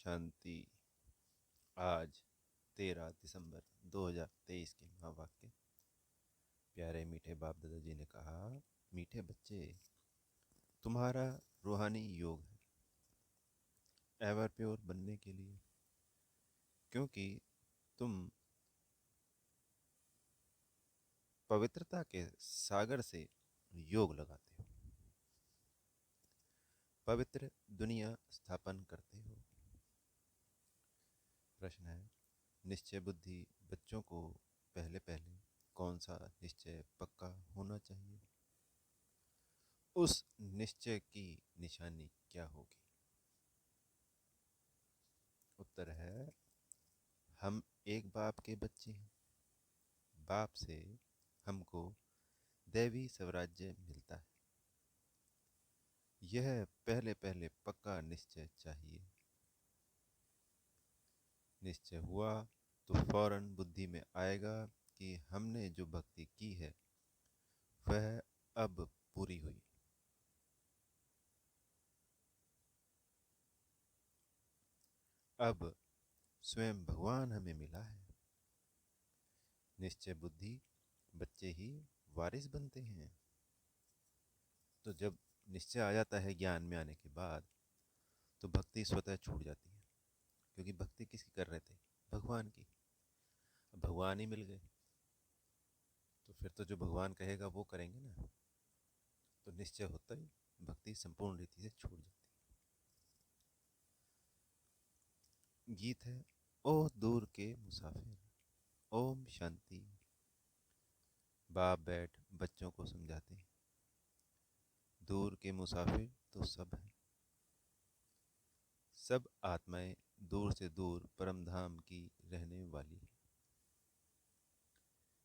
शांति। आज 13 दिसंबर 2023 के महावाक्य। प्यारे मीठे बाप दादाजी ने कहा, मीठे बच्चे, तुम्हारा रूहानी योग है एवर प्योर बनने के लिए, क्योंकि तुम पवित्रता के सागर से योग लगाते हो, पवित्र दुनिया स्थापन करते हो। प्रश्न है, निश्चय बुद्धि बच्चों को पहले पहले कौन सा निश्चय पक्का होना चाहिए? उस निश्चय की निशानी क्या होगी? उत्तर है, हम एक बाप के बच्चे हैं। बाप से हमको दैवी स्वराज्य मिलता है। यह पहले पहले पक्का निश्चय चाहिए। निश्चय हुआ तो फौरन बुद्धि में आएगा कि हमने जो भक्ति की है वह अब पूरी हुई। अब स्वयं भगवान हमें मिला है। निश्चय बुद्धि बच्चे ही वारिस बनते हैं। तो जब निश्चय आ जाता है ज्ञान में आने के बाद, तो भक्ति स्वतः छूट जाती है, क्योंकि भक्ति किसकी कर रहे थे? भगवान की। अब भगवान ही मिल गए तो फिर तो जो भगवान कहेगा वो करेंगे ना। तो निश्चय होता ही भक्ति संपूर्ण रीति से छूट जाती है। गीत है, ओ दूर के मुसाफिर, ओम शांति। बाप बैठ बच्चों को समझाते हैं, दूर के मुसाफिर तो सब हैं। सब आत्माएं दूर से दूर परम धाम की रहने वाली है।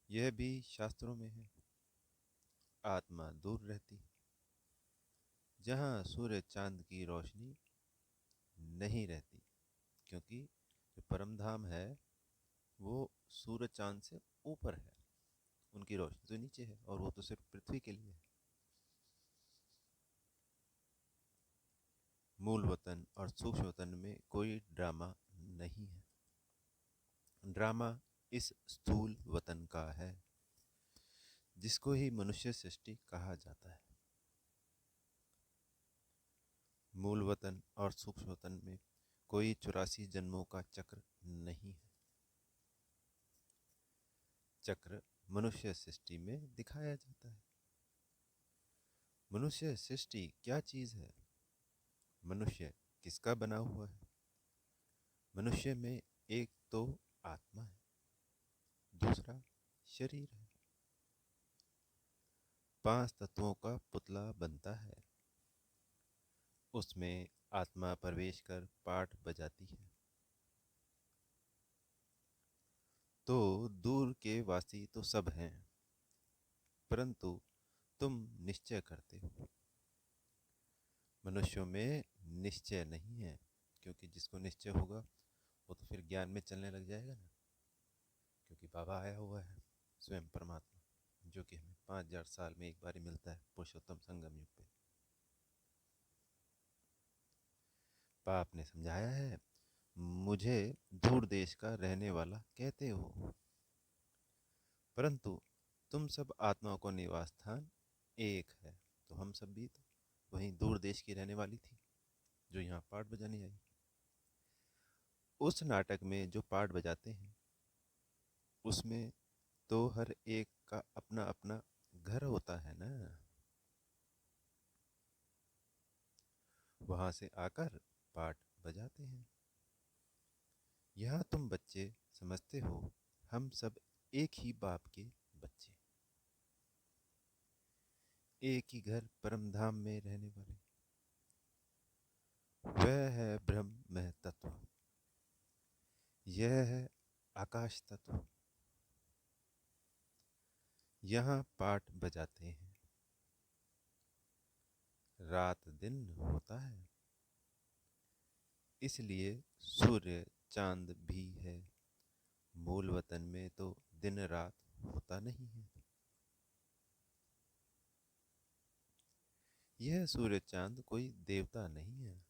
यह भी शास्त्रों में है। आत्मा दूर रहती है, जहाँ सूर्य चांद की रोशनी नहीं रहती, क्योंकि जो परम धाम है वो सूर्य चांद से ऊपर है। उनकी रोशनी तो नीचे है, और वो तो सिर्फ पृथ्वी के लिए है। मूल वतन और सूक्ष्म वतन में कोई ड्रामा नहीं है। ड्रामा इस स्थूल वतन का है, जिसको ही मनुष्य सृष्टि कहा जाता है। मूल वतन और सूक्ष्म वतन में कोई 84 जन्मों का चक्र नहीं है। चक्र मनुष्य सृष्टि में दिखाया जाता है। मनुष्य सृष्टि क्या चीज है? मनुष्य किसका बना हुआ है? मनुष्य में एक तो आत्मा है, दूसरा शरीर है। 5 तत्वों का पुतला बनता है। उसमें आत्मा प्रवेश कर पाठ बजाती है। तो दूर के वासी तो सब हैं, परंतु तुम निश्चय करते हो। मनुष्यों में निश्चय नहीं है, क्योंकि जिसको निश्चय होगा वो तो फिर ज्ञान में चलने लग जाएगा ना। क्योंकि बाबा आया हुआ है, स्वयं परमात्मा, जो कि हमें 5000 साल में एक बार ही मिलता है, पुरुषोत्तम संगम युग पे। बाप ने समझाया है, मुझे दूर देश का रहने वाला कहते हो, परंतु तुम सब आत्माओं को निवास स्थान एक है। तो हम सब भी तो वहीं दूर देश की रहने वाली थी, जो यहाँ पाठ बजाने आई। उस नाटक में जो पाठ बजाते हैं, उसमें तो हर एक का अपना अपना घर होता है ना। वहां से आकर पाठ बजाते हैं। यहाँ तुम बच्चे समझते हो, हम सब एक ही बाप के बच्चे, एक ही घर परम धाम में रहने वाले। वह है ब्रह्म में तत्व, यह है आकाश तत्व। यहाँ पाठ बजाते हैं, रात दिन होता है, इसलिए सूर्य चांद भी है। मूल वतन में तो दिन रात होता नहीं है। यह सूर्य चांद कोई देवता नहीं है।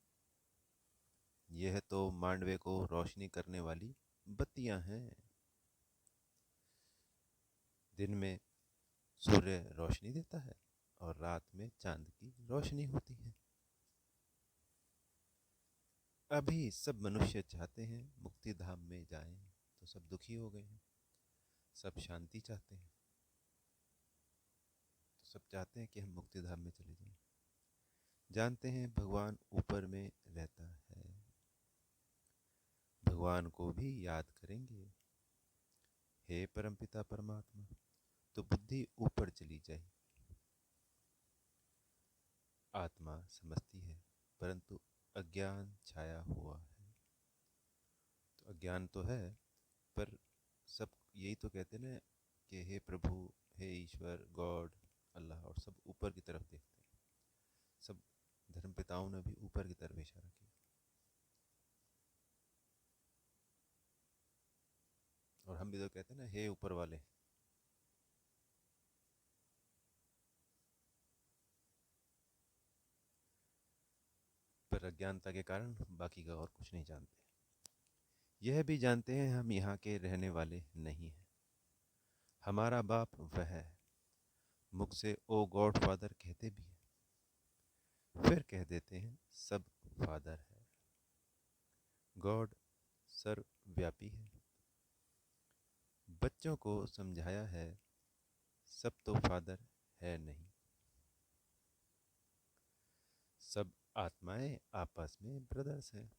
यह तो मांडवे को रोशनी करने वाली बत्तियां हैं। दिन में सूर्य रोशनी देता है और रात में चांद की रोशनी होती है। अभी सब मनुष्य चाहते हैं मुक्ति धाम में जाएं, तो सब दुखी हो गए हैं। सब शांति चाहते हैं, तो सब चाहते हैं कि हम मुक्ति धाम में चले जाएं। जानते हैं भगवान ऊपर में रहता है, भगवान को भी याद करेंगे। हे परमपिता परमात्मा, तो बुद्धि ऊपर चली जाए। आत्मा समझती है, परंतु अज्ञान छाया हुआ है। तो अज्ञान तो है, पर सब यही तो कहते ना कि हे प्रभु, हे ईश्वर, गॉड, अल्लाह, और सब ऊपर की तरफ देखते हैं। सब धर्मपिताओं ने भी ऊपर की तरफ इशारा किया। और हम भी तो कहते हैं ना, हे ऊपर वाले। पर अज्ञानता के कारण बाकी का और कुछ नहीं जानते। यह भी जानते हैं हम यहाँ के रहने वाले नहीं हैं। हमारा बाप वह है। मुख से ओ गॉड फादर कहते भी हैं, फिर कह देते हैं सब फादर है। गॉड सर्वव्यापी है। बच्चों को समझाया है सब तो फादर है नहीं। सब आत्माएं आपस में ब्रदर्स हैं।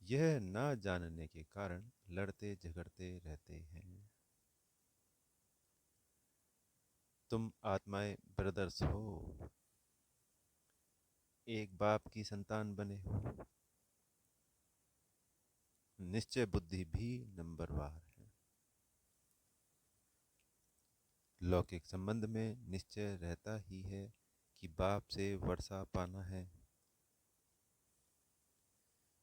यह ना जानने के कारण लड़ते झगड़ते रहते हैं। तुम आत्माएं ब्रदर्स हो, एक बाप की संतान बने हो। निश्चय बुद्धि भी नंबरवार है। लौकिक संबंध में निश्चय रहता ही है कि बाप से वर्षा पाना है।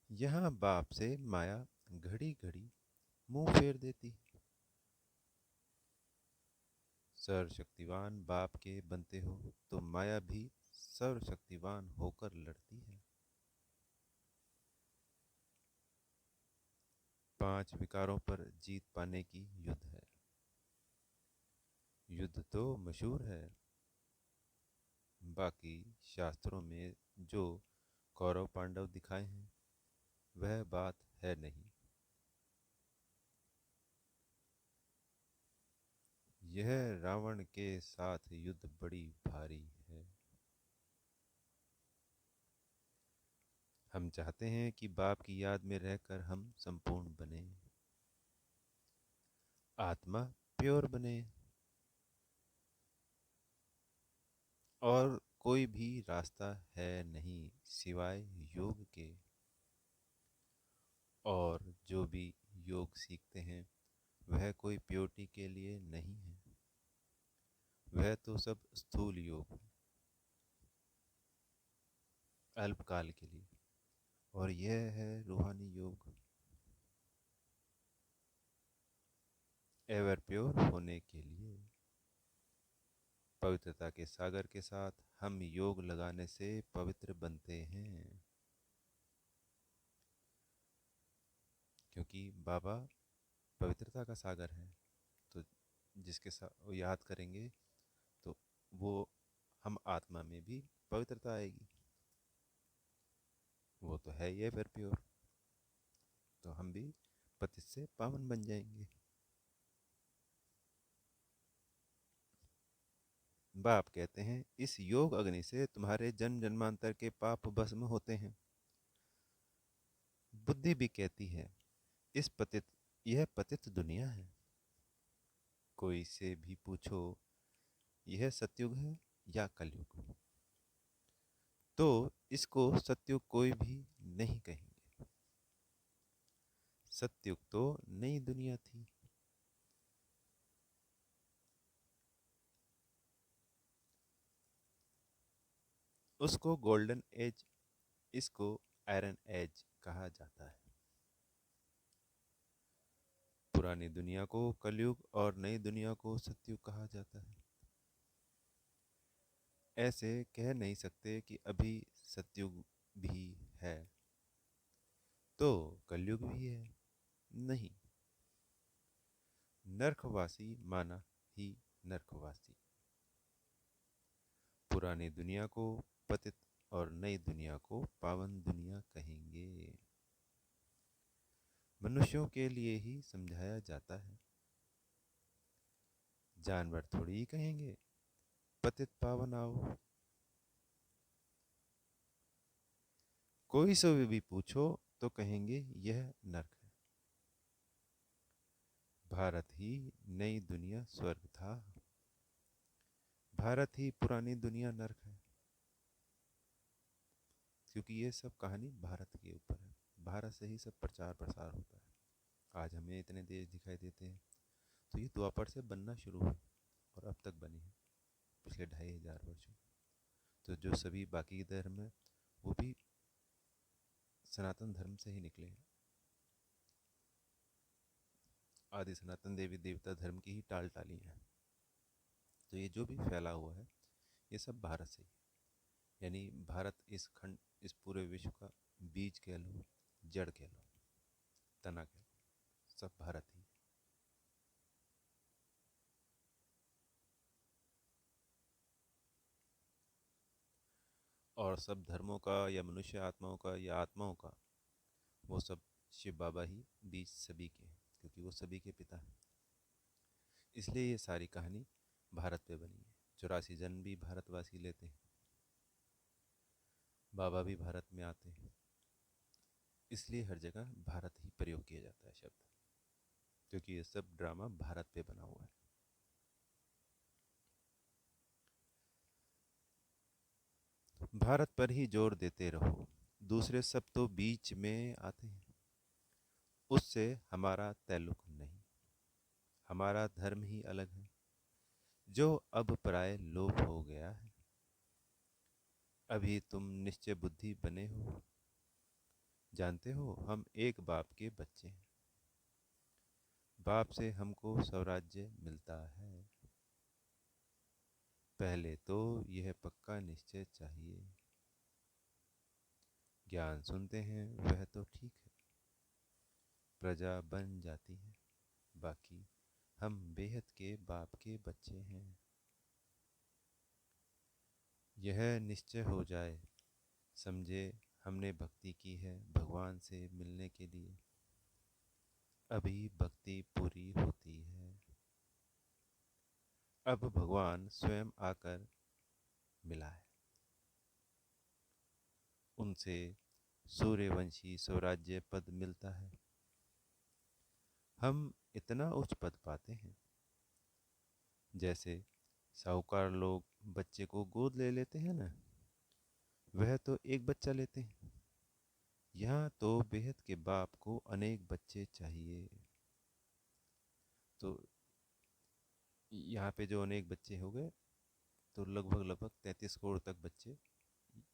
यहाँ बाप से माया घड़ी घड़ी मुंह फेर देती है। सर्वशक्तिवान बाप के बनते हो तो माया भी सर्वशक्तिवान होकर लड़ती है। 5 विकारों पर जीत पाने की युद्ध है। युद्ध तो मशहूर है, बाकी शास्त्रों में जो कौरव पांडव दिखाए हैं वह बात है नहीं। यह रावण के साथ युद्ध बड़ी भारी है। हम चाहते हैं कि बाप की याद में रहकर हम संपूर्ण बने, आत्मा प्योर बने, और कोई भी रास्ता है नहीं सिवाय योग के। और जो भी योग सीखते हैं वह कोई प्योरिटी के लिए नहीं है, वह तो सब स्थूल योग है, अल्पकाल के लिए। और यह है रूहानी योग, एवर प्योर होने के लिए। पवित्रता के सागर के साथ हम योग लगाने से पवित्र बनते हैं, क्योंकि बाबा पवित्रता का सागर है। तो जिसके साथ वो याद करेंगे तो वो हम आत्मा में भी पवित्रता आएगी। वो तो है ये एवर प्योर, तो हम भी पतित से पावन बन जाएंगे। बाप कहते हैं इस योग अग्नि से तुम्हारे जन्म जन्मांतर के पाप भस्म होते हैं। बुद्धि भी कहती है यह पतित दुनिया है। कोई से भी पूछो यह सतयुग है या कलयुग, तो इसको सतयुग कोई भी नहीं कहेंगे। सतयुग तो नई दुनिया थी। उसको गोल्डन एज, इसको आयरन एज कहा जाता है। पुरानी दुनिया को कलयुग और नई दुनिया को सतयुग कहा जाता है। ऐसे कह नहीं सकते कि अभी सतयुग भी है। तो कलयुग भी है? नहीं। नरकवासी माना ही नरकवासी। पुरानी दुनिया को पतित और नई दुनिया को पावन दुनिया कहेंगे। मनुष्यों के लिए ही समझाया जाता है, जानवर थोड़ी ही कहेंगे पतित पावन आओ। कोई से भी पूछो तो कहेंगे यह नरक है। भारत ही नई दुनिया स्वर्ग था, भारत ही पुरानी दुनिया नरक है। क्योंकि ये सब कहानी भारत के ऊपर है, भारत से ही सब प्रचार प्रसार होता है। आज हमें इतने देश दिखाई देते हैं, तो ये द्वापर से बनना शुरू हुई और अब तक बनी है पिछले 2500 वर्षों। तो जो सभी बाकी धर्म है वो भी सनातन धर्म से ही निकले हैं। आदि सनातन देवी देवता धर्म की ही टाल टाली हैं। तो ये जो भी फैला हुआ है ये सब भारत से ही, यानी भारत इस खंड, इस पूरे विश्व का बीज कह लो, जड़ कह लो, तना कह लो, सब भारत ही। और सब धर्मों का या मनुष्य आत्माओं का या आत्माओं का वो सब शिव बाबा ही बीज सभी के हैं, क्योंकि वो सभी के पिता हैं। इसलिए ये सारी कहानी भारत पे बनी है। 84 जन्म भी भारतवासी लेते हैं, बाबा भी भारत में आते हैं, इसलिए हर जगह भारत ही प्रयोग किया जाता है शब्द, क्योंकि ये सब ड्रामा भारत पे बना हुआ है। भारत पर ही जोर देते रहो, दूसरे सब तो बीच में आते हैं, उससे हमारा ताल्लुक नहीं, हमारा धर्म ही अलग है जो अब प्राय लोप हो गया है। अभी तुम निश्चय बुद्धि बने हो, जानते हो हम एक बाप के बच्चे हैं, बाप से हमको स्वराज्य मिलता है। पहले तो यह पक्का निश्चय चाहिए, ज्ञान सुनते हैं वह तो ठीक है, प्रजा बन जाती है, बाकी हम बेहद के बाप के बच्चे हैं। यह निश्चय हो जाए, समझे हमने भक्ति की है भगवान से मिलने के लिए, अभी भक्ति पूरी होती है। अब भगवान स्वयं आकर मिला है, उनसे सूर्यवंशी स्वराज्य पद मिलता है। हम इतना उच्च पद पाते हैं जैसे साहूकार लोग बच्चे को गोद ले लेते हैं ना, वह तो एक बच्चा लेते हैं, यहाँ तो बेहद के बाप को अनेक बच्चे चाहिए। तो यहाँ पे जो अनेक बच्चे हो गए, तो लगभग लगभग 33 करोड़ तक बच्चे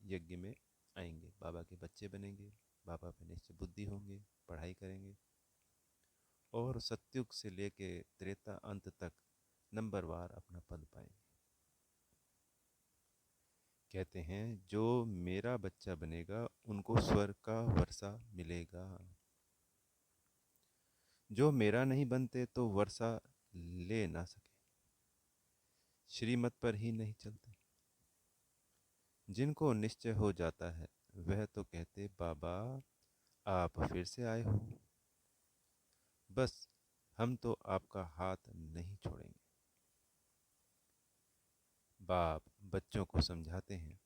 यज्ञ में आएंगे, बाबा के बच्चे बनेंगे, बाबा पे निश्चय बुद्धि होंगे, पढ़ाई करेंगे और सत्युग से लेके त्रेता अंत तक नंबरवार अपना पद पाएंगे। कहते हैं जो मेरा बच्चा बनेगा उनको स्वर्ग का वर्षा मिलेगा, जो मेरा नहीं बनते तो वर्षा ले ना सके, श्रीमत पर ही नहीं चलते। जिनको निश्चय हो जाता है वह तो कहते बाबा आप फिर से आए हो, बस हम तो आपका हाथ नहीं छोड़ेंगे। बाप बच्चों को समझाते हैं,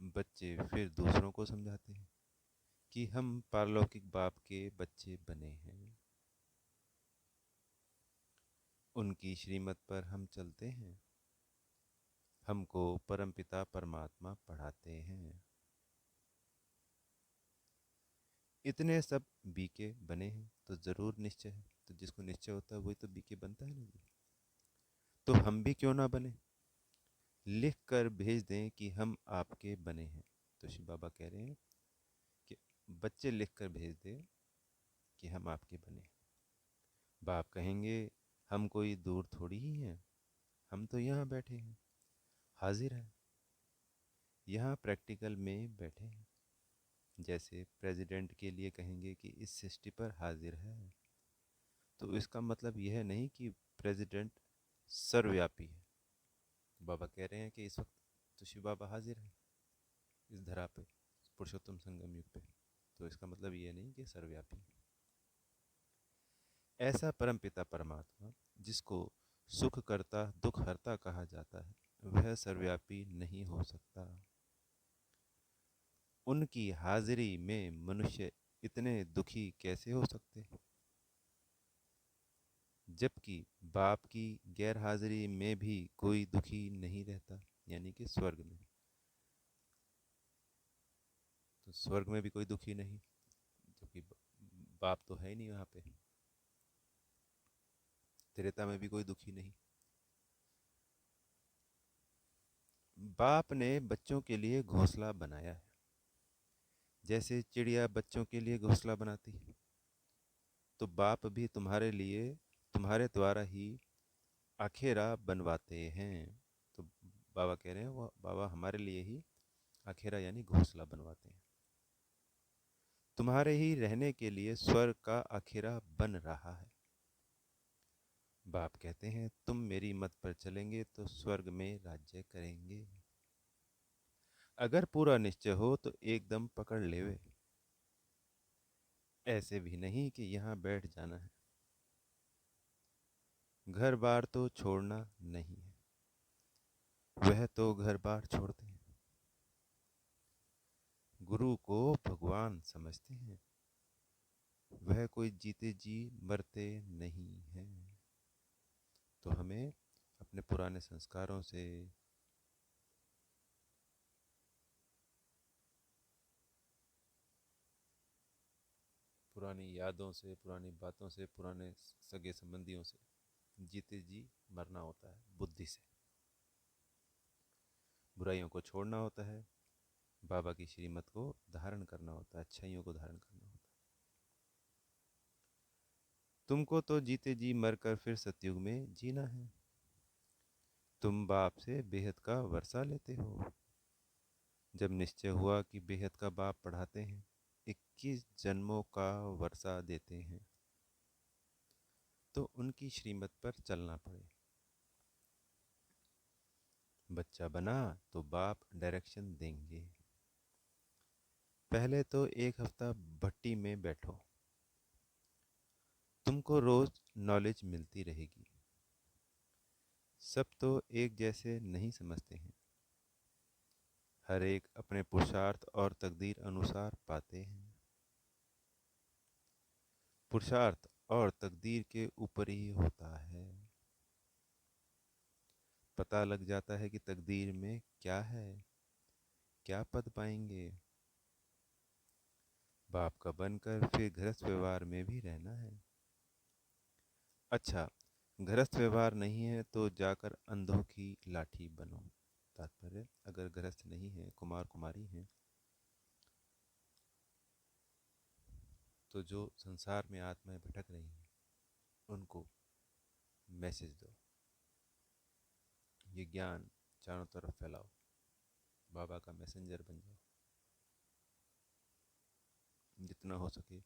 बच्चे फिर दूसरों को समझाते हैं कि हम पारलौकिक बाप के बच्चे बने हैं, उनकी श्रीमत पर हम चलते हैं, हमको परमपिता परमात्मा पढ़ाते हैं। इतने सब बीके बने हैं तो जरूर निश्चय है, तो जिसको निश्चय होता है वही तो बीके बनता है ना जी। तो हम भी क्यों ना बने, लिख कर भेज दें कि हम आपके बने हैं। तो शिव बाबा कह रहे हैं कि बच्चे लिख कर भेज दें कि हम आपके बने हैं। बाप कहेंगे हम कोई दूर थोड़ी ही हैं, हम तो यहाँ बैठे हैं, हाजिर हैं, यहाँ प्रैक्टिकल में बैठे हैं, जैसे प्रेसिडेंट के लिए कहेंगे कि इस सृष्टि पर हाजिर है, तो इसका मतलब यह नहीं कि प्रेसिडेंट सर्वव्यापी है। बाबा कह रहे हैं कि इस वक्त तो शिव बाबा हाजिर है इस धरा पे, पुरुषोत्तम संगम युग पे, तो इसका मतलब ये नहीं कि सर्वव्यापी है। ऐसा परमपिता परमात्मा जिसको सुख करता दुख हरता कहा जाता है, वह सर्वव्यापी नहीं हो सकता। उनकी हाजिरी में मनुष्य इतने दुखी कैसे हो सकते हैं, जबकि बाप की गैर हाजिरी में भी कोई दुखी नहीं रहता, यानी कि स्वर्ग में। तो स्वर्ग में भी कोई दुखी नहीं, जबकि बाप तो है ही नहीं वहां पे। त्रेता में भी कोई दुखी नहीं। बाप ने बच्चों के लिए घोंसला बनाया है, जैसे चिड़िया बच्चों के लिए घोंसला बनाती है, तो बाप भी तुम्हारे लिए तुम्हारे द्वारा ही आखेरा बनवाते हैं। तो बाबा कह रहे हैं वो बाबा हमारे लिए ही आखेरा यानी घोंसला बनवाते हैं। तुम्हारे ही रहने के लिए स्वर्ग का आखेरा बन रहा है। बाप कहते हैं तुम मेरी मत पर चलेंगे तो स्वर्ग में राज्य करेंगे। अगर पूरा निश्चय हो तो एकदम पकड़ लेवे, ऐसे भी नहीं कि यहाँ बैठ जाना है। घर बार तो छोड़ना नहीं है, वह तो घर बार छोड़ते हैं। गुरु को भगवान समझते हैं, वह कोई जीते जी मरते नहीं है। तो हमें अपने पुराने संस्कारों से, पुरानी यादों से, पुरानी बातों से, पुराने सगे संबंधियों से जीते जी मरना होता है बुद्धि से। बुराइयों को छोड़ना होता है, बाबा की श्रीमत को धारण करना होता है, अच्छाइयों को धारण करना होता है। तुमको तो जीते जी मरकर फिर सतयुग में जीना है। तुम बाप से बेहद का वर्षा लेते हो। जब निश्चय हुआ कि बेहद का बाप पढ़ाते हैं, 21 जन्मों का वर्षा देते हैं, तो उनकी श्रीमत पर चलना पड़े। बच्चा बना तो बाप डायरेक्शन देंगे। पहले तो एक हफ्ता भट्टी में बैठो, तुमको रोज नॉलेज मिलती रहेगी। सब तो एक जैसे नहीं समझते हैं, हर एक अपने पुरुषार्थ और तकदीर अनुसार पाते हैं। पुरुषार्थ और तकदीर के ऊपर ही होता है। पता लग जाता है कि तकदीर में क्या है, क्या पद पाएंगे। बाप का बनकर फिर गृहस्थ व्यवहार में भी रहना है। अच्छा, गृहस्थ व्यवहार नहीं है तो जाकर अंधों की लाठी बनो। तात्पर्य, अगर गृहस्थ नहीं है, कुमार कुमारी हैं, तो जो संसार में आत्माएं भटक रही हैं उनको मैसेज दो, ये ज्ञान चारों तरफ फैलाओ, बाबा का मैसेंजर बन जाओ। जितना हो सके,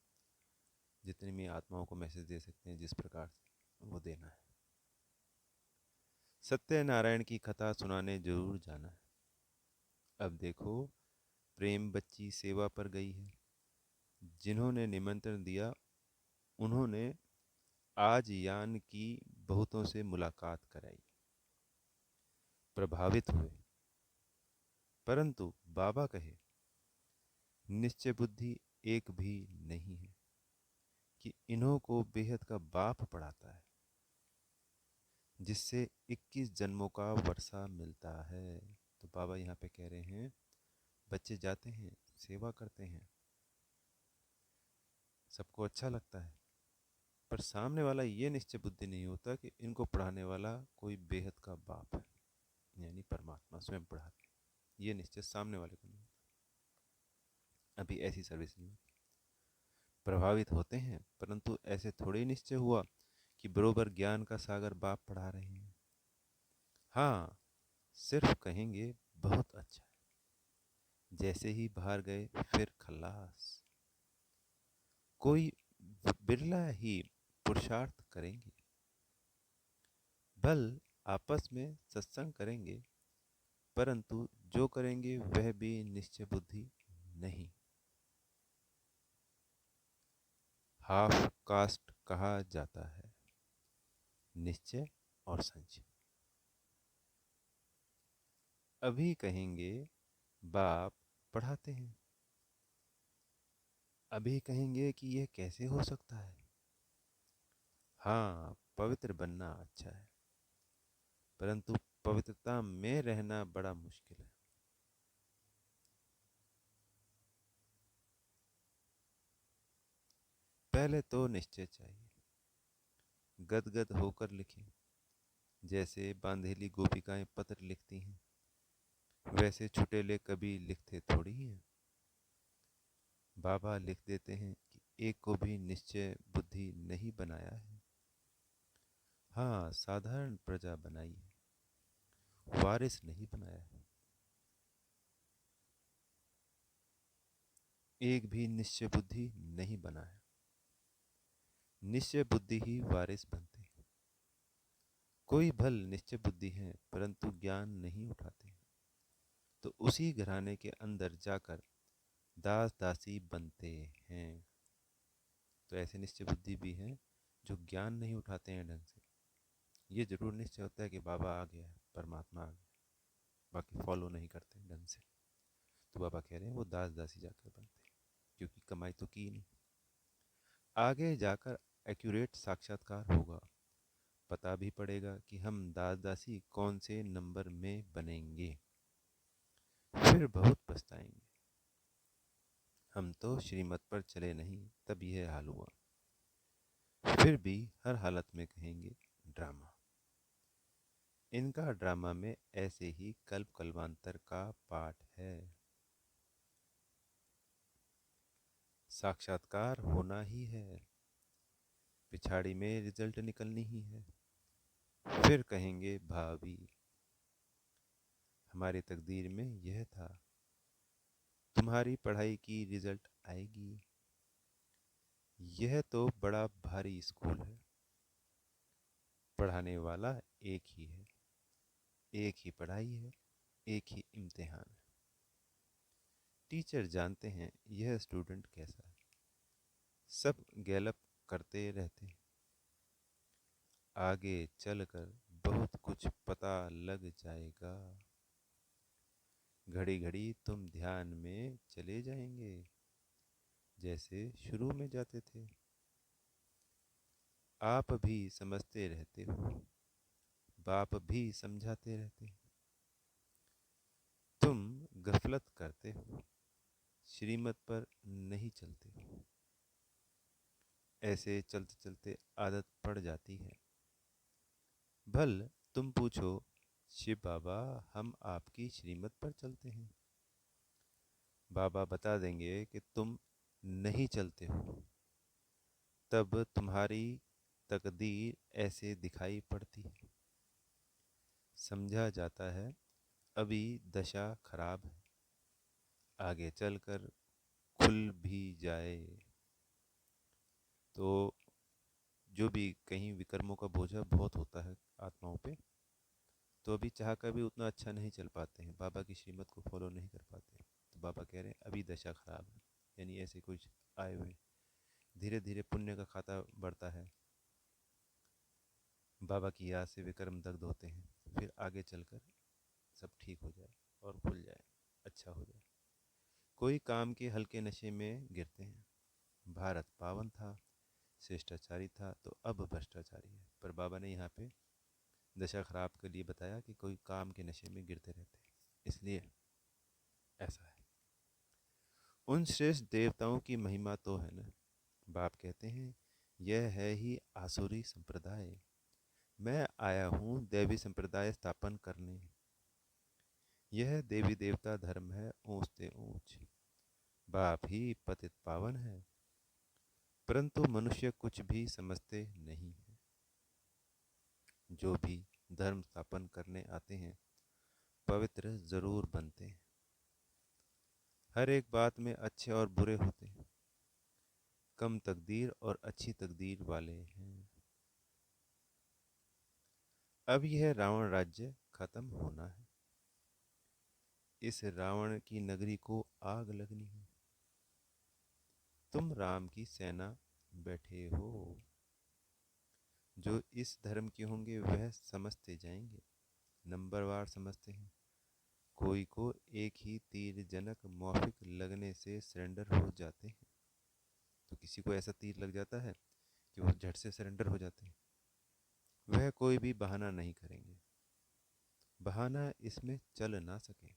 जितनी भी आत्माओं को मैसेज दे सकते हैं जिस प्रकार से, वो देना है। सत्यनारायण की कथा सुनाने जरूर जाना है। अब देखो, प्रेम बच्ची सेवा पर गई है। जिन्होंने निमंत्रण दिया उन्होंने आज यान की बहुतों से मुलाकात कराई, प्रभावित हुए। परंतु बाबा कहे निश्चय बुद्धि एक भी नहीं है कि इन्हों को बेहद का बाप पढ़ाता है, जिससे 21 जन्मों का वर्षा मिलता है। तो बाबा यहाँ पे कह रहे हैं बच्चे जाते हैं, सेवा करते हैं, सबको अच्छा लगता है, पर सामने वाला ये निश्चय बुद्धि नहीं होता कि इनको पढ़ाने वाला कोई बेहद का बाप है, यानी परमात्मा स्वयं पढ़ाते हैं। ये निश्चय सामने वाले को नहीं होता। अभी ऐसी सर्विस नहीं होती। प्रभावित होते हैं, परंतु ऐसे थोड़े ही निश्चय हुआ कि बरोबर ज्ञान का सागर बाप पढ़ा रहे हैं। हाँ, सिर्फ कहेंगे बहुत अच्छा है, जैसे ही बाहर गए फिर खल्लास। कोई बिरला ही पुरुषार्थ करेंगे, भल आपस में सत्संग करेंगे, परंतु जो करेंगे वह भी निश्चय बुद्धि नहीं। हाफ कास्ट कहा जाता है निश्चय और संचय। अभी कहेंगे बाप पढ़ाते हैं, अभी कहेंगे कि यह कैसे हो सकता है। हाँ, पवित्र बनना अच्छा है, परंतु पवित्रता में रहना बड़ा मुश्किल है। पहले तो निश्चय चाहिए। गदगद होकर लिखें, जैसे बांधेली गोपिकाएं पत्र लिखती हैं, वैसे छुटेले कभी लिखते थोड़ी हैं। बाबा लिख देते हैं कि एक को भी निश्चय बुद्धि नहीं बनाया है। हाँ, साधारण प्रजा बनाई है, वारिस नहीं बनाया है। एक भी निश्चय बुद्धि नहीं बना है। निश्चय बुद्धि ही वारिस बनते हैं। कोई भल निश्चय बुद्धि है परंतु ज्ञान नहीं उठाते, तो उसी घराने के अंदर जाकर दास दासी बनते हैं। तो ऐसे निश्चय बुद्धि भी हैं जो ज्ञान नहीं उठाते हैं ढंग से। ये जरूर निश्चय होता है कि बाबा आ गया है, परमात्मा आ गया, बाकी फॉलो नहीं करते हैं ढंग से। तो बाबा कह रहे हैं वो दास दासी जाकर बनते हैं, क्योंकि कमाई तो की नहीं। आगे जाकर एक्यूरेट साक्षात्कार होगा, पता भी पड़ेगा कि हम दास दासी कौन से नंबर में बनेंगे। फिर बहुत पछताएंगे, हम तो श्रीमत पर चले नहीं तब यह हाल हुआ। फिर भी हर हालत में कहेंगे ड्रामा। इनका ड्रामा में ऐसे ही कल्प कल्पांतर का पाठ है। साक्षात्कार होना ही है, पिछाड़ी में रिजल्ट निकलनी ही है। फिर कहेंगे भाभी, हमारी तकदीर में यह था, तुम्हारी पढ़ाई की रिजल्ट आएगी। यह तो बड़ा भारी स्कूल है, पढ़ाने वाला एक ही है, एक ही पढ़ाई है, एक ही इम्तिहान है। टीचर जानते हैं यह स्टूडेंट कैसा है, सब गैलप करते रहते हैं। आगे चलकर बहुत कुछ पता लग जाएगा। घड़ी घड़ी तुम ध्यान में चले जाएंगे, जैसे शुरू में जाते थे। आप भी समझते रहते हो, बाप भी समझाते रहते हैं। तुम गफलत करते हो, श्रीमत पर नहीं चलते हो। ऐसे चलते चलते आदत पड़ जाती है। भल तुम पूछो, शिव बाबा हम आपकी श्रीमत पर चलते हैं। बाबा बता देंगे कि तुम नहीं चलते हो, तब तुम्हारी तकदीर ऐसे दिखाई पड़ती है। समझा जाता है अभी दशा खराब है, आगे चलकर खुल भी जाए। तो जो भी कहीं विकर्मों का बोझा बहुत होता है आत्माओं पे, तो अभी चाह कर भी उतना अच्छा नहीं चल पाते हैं, बाबा की श्रीमत को फॉलो नहीं कर पाते। तो बाबा कह रहे हैं अभी दशा खराब है, यानी ऐसे कुछ आए हुए। धीरे धीरे पुण्य का खाता बढ़ता है, बाबा की याद से विक्रम दग्ध होते हैं, फिर आगे चलकर सब ठीक हो जाए और खुल जाए, अच्छा हो जाए। कोई काम के हल्के नशे में गिरते हैं। भारत पावन था, शिष्टाचारी था, तो अब भ्रष्टाचारी है। पर बाबा ने यहाँ पे दशा खराब के लिए बताया कि कोई काम के नशे में गिरते रहते हैं, इसलिए ऐसा है। उन श्रेष्ठ देवताओं की महिमा तो है ना। बाप कहते हैं यह है ही आसुरी संप्रदाय, मैं आया हूँ देवी संप्रदाय स्थापन करने। यह देवी देवता धर्म है ऊंच से ऊंच, बाप ही पतित पावन है, परंतु मनुष्य कुछ भी समझते नहीं है। जो भी धर्म स्थापन करने आते हैं पवित्र जरूर बनते हैं। हर एक बात में अच्छे और बुरे होते हैं, कम तकदीर और अच्छी तकदीर वाले हैं। अब यह रावण राज्य खत्म होना है, इस रावण की नगरी को आग लगनी है। तुम राम की सेना बैठे हो, जो इस धर्म के होंगे वह समझते जाएंगे, नंबरवार समझते हैं। कोई को एक ही तीर जनक मौफिक लगने से सरेंडर हो जाते हैं। तो किसी को ऐसा तीर लग जाता है कि वो झट से सरेंडर हो जाते हैं। वह कोई भी बहाना नहीं करेंगे, बहाना इसमें चल ना सके।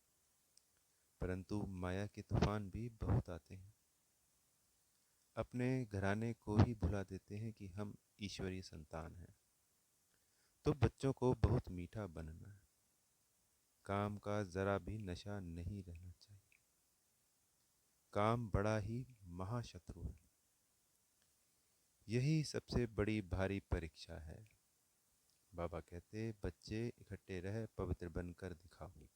परंतु माया के तूफान भी बहुत आते हैं, अपने घराने को ही भुला देते हैं कि हम ईश्वरीय संतान हैं। तो बच्चों को बहुत मीठा बनना है, काम का जरा भी नशा नहीं रहना चाहिए। काम बड़ा ही महाशत्रु है, यही सबसे बड़ी भारी परीक्षा है। बाबा कहते, बच्चे इकट्ठे रह पवित्र बनकर दिखाओ।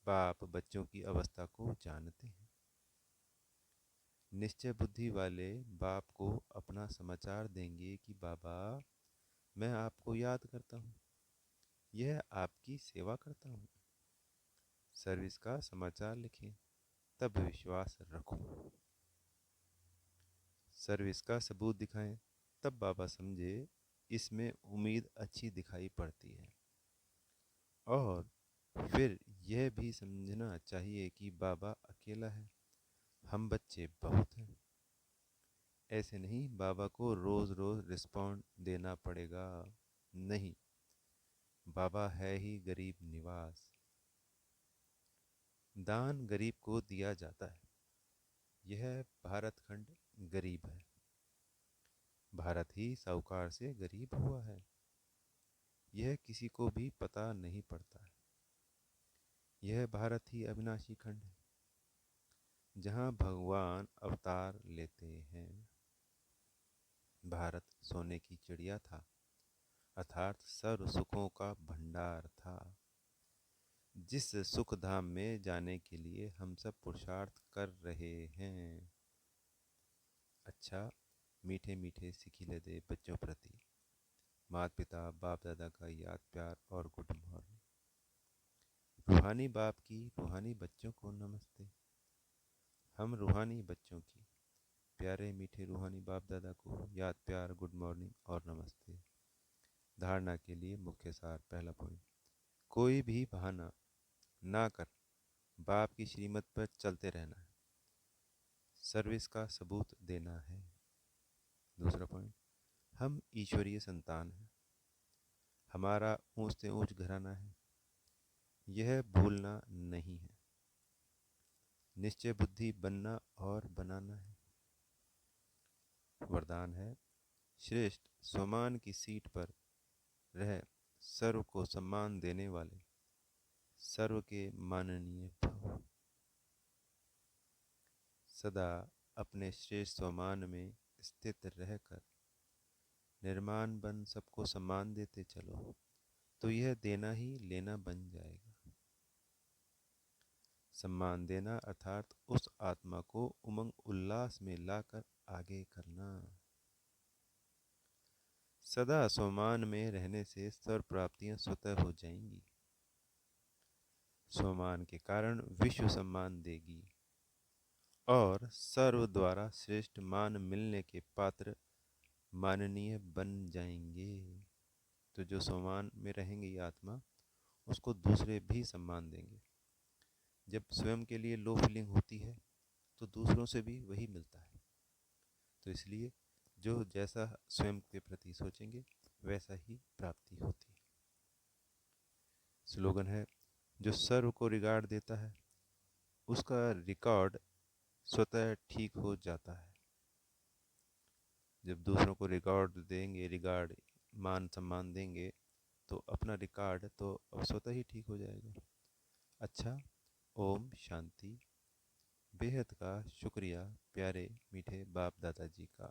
बाप बच्चों की अवस्था को जानते हैं। निश्चय बुद्धि वाले बाप को अपना समाचार देंगे कि बाबा, मैं आपको याद करता हूँ, यह आपकी सेवा करता हूँ। सर्विस का समाचार लिखें, तब विश्वास रखो। सर्विस का सबूत दिखाएं, तब बाबा समझे इसमें उम्मीद अच्छी दिखाई पड़ती है। और फिर यह भी समझना चाहिए कि बाबा अकेला है, हम बच्चे बहुत हैं। ऐसे नहीं बाबा को रोज रोज रिस्पॉन्ड देना पड़ेगा, नहीं, बाबा है ही गरीब निवास। दान गरीब को दिया जाता है, यह भारत खंड गरीब है। भारत ही साहूकार से गरीब हुआ है, यह किसी को भी पता नहीं पड़ता है। यह भारत ही अविनाशी खंड है, जहाँ भगवान अवतार लेते हैं। भारत सोने की चिड़िया था, अर्थात सर्व सुखों का भंडार था, जिस सुख धाम में जाने के लिए हम सब पुरुषार्थ कर रहे हैं। अच्छा, मीठे मीठे सिखिले दे बच्चों प्रति माता पिता बाप दादा का याद प्यार और गुड मॉर्निंग। रूहानी बाप की रूहानी बच्चों को नमस्ते। हम रूहानी बच्चों की प्यारे मीठे रूहानी बाप दादा को याद प्यार गुड मॉर्निंग और नमस्ते। धारणा के लिए मुख्य सार, पहला पॉइंट, कोई भी बहाना ना कर बाप की श्रीमत पर चलते रहना है, सर्विस का सबूत देना है। दूसरा पॉइंट, हम ईश्वरीय संतान हैं, हमारा ऊंच से ऊंच घराना है, यह भूलना नहीं है। निश्चय बुद्धि बनना और बनाना है। वरदान है, श्रेष्ठ स्वमान की सीट पर रह सर्व को सम्मान देने वाले सर्व के माननीय भव। सदा अपने श्रेष्ठ स्वमान में स्थित रहकर निर्माण बन सबको सम्मान देते चलो, तो यह देना ही लेना बन जाएगा। सम्मान देना अर्थात उस आत्मा को उमंग उल्लास में लाकर आगे करना। सदा स्वमान में रहने से सर्व प्राप्तियां स्वतः हो जाएंगी। स्वमान के कारण विश्व सम्मान देगी और सर्व द्वारा श्रेष्ठ मान मिलने के पात्र माननीय बन जाएंगे। तो जो स्वमान में रहेंगे ये आत्मा, उसको दूसरे भी सम्मान देंगे। जब स्वयं के लिए लो फीलिंग होती है तो दूसरों से भी वही मिलता है। तो इसलिए जो जैसा स्वयं के प्रति सोचेंगे वैसा ही प्राप्ति होती है। स्लोगन है, जो सर्व को रिगार्ड देता है उसका रिकॉर्ड स्वतः ठीक हो जाता है। जब दूसरों को रिगार्ड मान सम्मान देंगे तो अपना रिकॉर्ड तो स्वतः ही ठीक हो जाएगा। अच्छा, ओम शांति। बेहद का शुक्रिया प्यारे मीठे बाप दादाजी का।